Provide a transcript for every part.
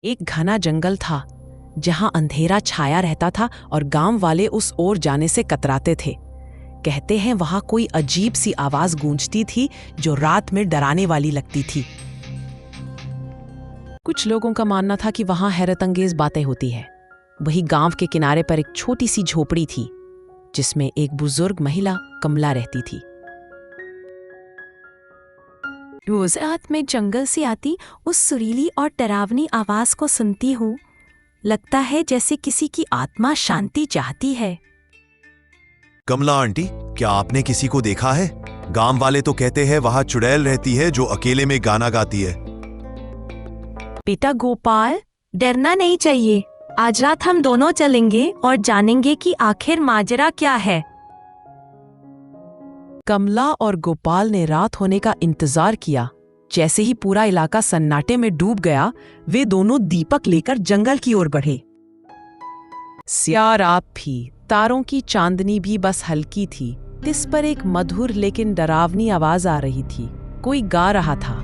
एक घना जंगल था जहां अंधेरा छाया रहता था और गांव वाले उस ओर जाने से कतराते थे। कहते हैं वहां कोई अजीब सी आवाज गूंजती थी जो रात में डराने वाली लगती थी। कुछ लोगों का मानना था कि वहां हैरतअंगेज बातें होती है। वही गांव के किनारे पर एक छोटी सी झोपड़ी थी जिसमें एक बुजुर्ग महिला कमला रहती थी। रोज रात में जंगल से आती उस सुरीली और डरावनी आवाज को सुनती हूँ। लगता है जैसे किसी की आत्मा शांति चाहती है। कमला आंटी, क्या आपने किसी को देखा है? गांव वाले तो कहते हैं वहां चुड़ैल रहती है जो अकेले में गाना गाती है। बेटा गोपाल, डरना नहीं चाहिए। आज रात हम दोनों चलेंगे और जानेंगे कि आखिर माजरा क्या है। कमला और गोपाल ने रात होने का इंतजार किया। जैसे ही पूरा इलाका सन्नाटे में डूब गया, वे दोनों दीपक लेकर जंगल की ओर बढ़े। स्याह रात थी, तारों की चांदनी भी बस हल्की थी। इस पर एक मधुर लेकिन डरावनी आवाज आ रही थी। कोई गा रहा था।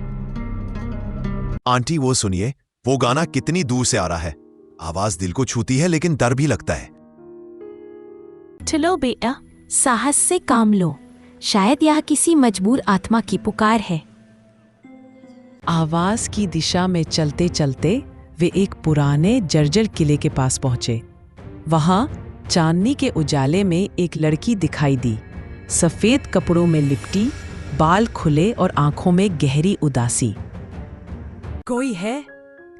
आंटी वो सुनिए, वो गाना कितनी दूर से आ रहा है। आवाज दिल को छूती है लेकिन डर भी लगता है। चलो बेटा, साहस से काम लो। शायद यह किसी मजबूर आत्मा की पुकार है। आवाज की दिशा में चलते चलते वे एक पुराने जर्जर किले के पास पहुंचे। वहां चांदनी के उजाले में एक लड़की दिखाई दी। सफेद कपड़ों में लिपटी, बाल खुले और आंखों में गहरी उदासी। कोई है?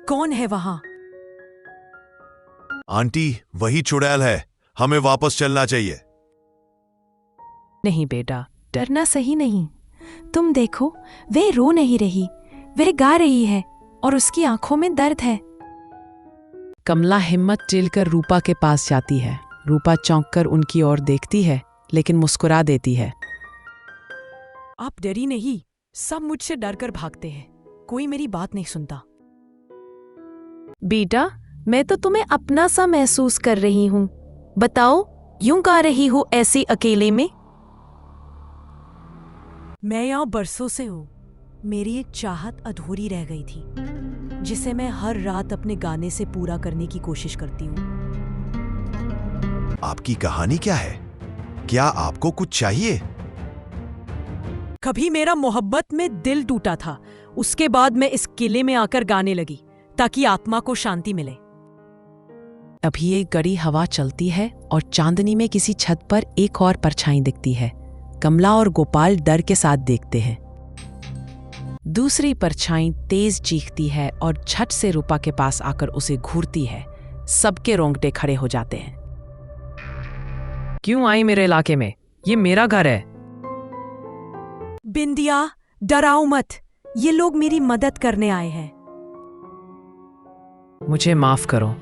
कौन है वहां? आंटी, वही चुड़ैल है। हमें वापस चलना चाहिए। नहीं बेटा, डरना सही नहीं। तुम देखो, वे रो नहीं रही, वे गा रही है और उसकी आंखों में दर्द है। कमला हिम्मत टेलकर रूपा के पास जाती है। रूपा चौंककर उनकी ओर देखती है लेकिन मुस्कुरा देती है। आप डरी नहीं, सब मुझसे डरकर भागते हैं। कोई मेरी बात नहीं सुनता। बेटा, मैं तो तुम्हें अपना सा महसूस कर रही हूँ। बताओ, यूं गा रही हो ऐसे अकेले में? मैं यहाँ बरसों से हूँ। मेरी एक चाहत अधूरी रह गई थी जिसे मैं हर रात अपने गाने से पूरा करने की कोशिश करती हूँ। आपकी कहानी क्या है? क्या आपको कुछ चाहिए? कभी मेरा मोहब्बत में दिल टूटा था। उसके बाद मैं इस किले में आकर गाने लगी ताकि आत्मा को शांति मिले। अभी एक गड़ी हवा चलती है और चांदनी में किसी छत पर एक और परछाई दिखती है। कमला और गोपाल डर के साथ देखते हैं। दूसरी परछाई तेज चीखती है और झट से रूपा के पास आकर उसे घूरती है। सबके रोंगटे खड़े हो जाते हैं। क्यों आई मेरे इलाके में? ये मेरा घर है। बिंदिया, डराओ मत। ये लोग मेरी मदद करने आए हैं। मुझे माफ करो,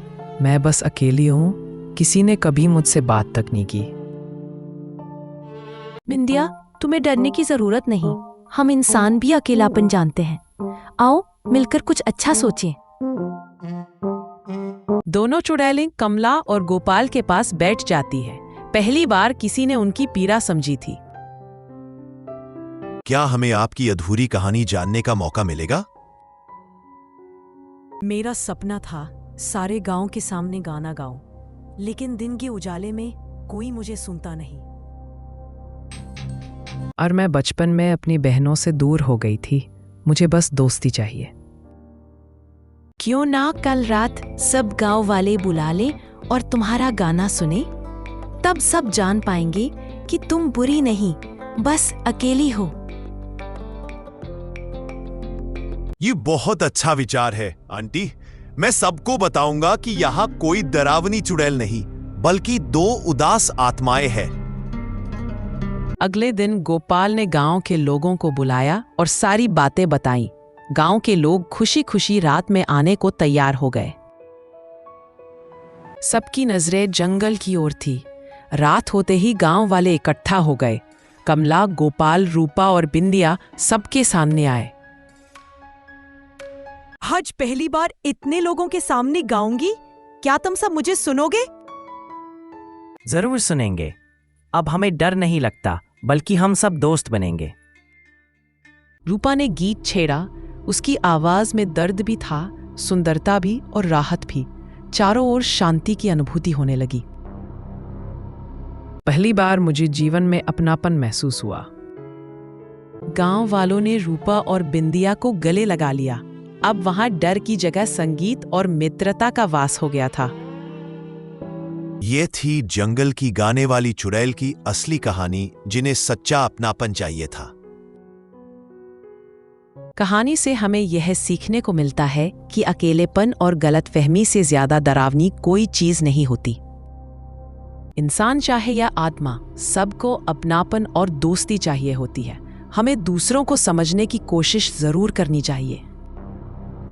मैं बस अकेली हूं। किसी ने कभी मुझसे बात तक नहीं की। बिंदिया, तुम्हें डरने की जरूरत नहीं। हम इंसान भी अकेलापन जानते हैं। आओ मिलकर कुछ अच्छा सोचें। दोनों चुड़ैलें कमला और गोपाल के पास बैठ जाती है। पहली बार किसी ने उनकी पीड़ा समझी थी। क्या हमें आपकी अधूरी कहानी जानने का मौका मिलेगा? मेरा सपना था सारे गांव के सामने गाना गाऊं, लेकिन दिन के उजाले में कोई मुझे सुनता नहीं। और मैं बचपन में अपनी बहनों से दूर हो गई थी। मुझे बस दोस्ती चाहिए। क्यों ना कल रात सब गांव वाले बुला ले और तुम्हारा गाना सुने? तब सब जान पाएंगे कि तुम बुरी नहीं, बस अकेली हो। ये बहुत अच्छा विचार है आंटी। मैं सबको बताऊंगा कि यहाँ कोई डरावनी चुड़ैल नहीं, बल्कि दो उदास आत्माएं हैं। अगले दिन गोपाल ने गांव के लोगों को बुलाया और सारी बातें बताईं। गांव के लोग खुशी खुशी रात में आने को तैयार हो गए। सबकी नजरें जंगल की ओर थी। रात होते ही गांव वाले इकट्ठा हो गए। कमला, गोपाल, रूपा और बिंदिया सबके सामने आए। आज पहली बार इतने लोगों के सामने गाऊंगी। क्या तुम सब मुझे सुनोगे? जरूर सुनेंगे। अब हमें डर नहीं लगता, बल्कि हम सब दोस्त बनेंगे। रूपा ने गीत छेड़ा। उसकी आवाज में दर्द भी था, सुंदरता भी और राहत भी। चारों ओर शांति की अनुभूति होने लगी। पहली बार मुझे जीवन में अपनापन महसूस हुआ। गांव वालों ने रूपा और बिंदिया को गले लगा लिया। अब वहां डर की जगह संगीत और मित्रता का वास हो गया था। ये थी जंगल की गाने वाली चुड़ैल की असली कहानी, जिन्हें सच्चा अपनापन चाहिए था। कहानी से हमें यह सीखने को मिलता है कि अकेलेपन और गलतफहमी से ज्यादा डरावनी कोई चीज नहीं होती। इंसान चाहे या आत्मा, सबको अपनापन और दोस्ती चाहिए होती है। हमें दूसरों को समझने की कोशिश जरूर करनी चाहिए।